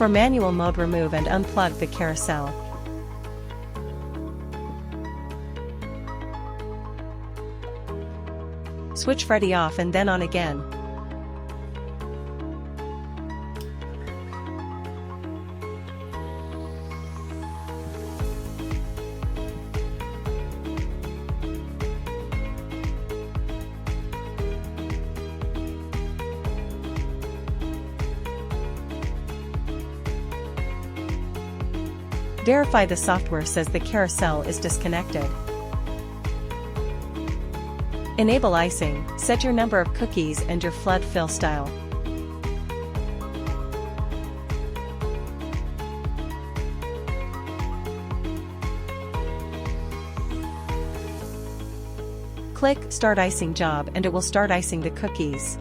For manual mode, remove and unplug the carousel. Switch Freddie off and then on again. Verify the software says the carousel is disconnected. Enable icing, set your number of cookies and your flood fill style. Click Start Icing Job and it will start icing the cookies.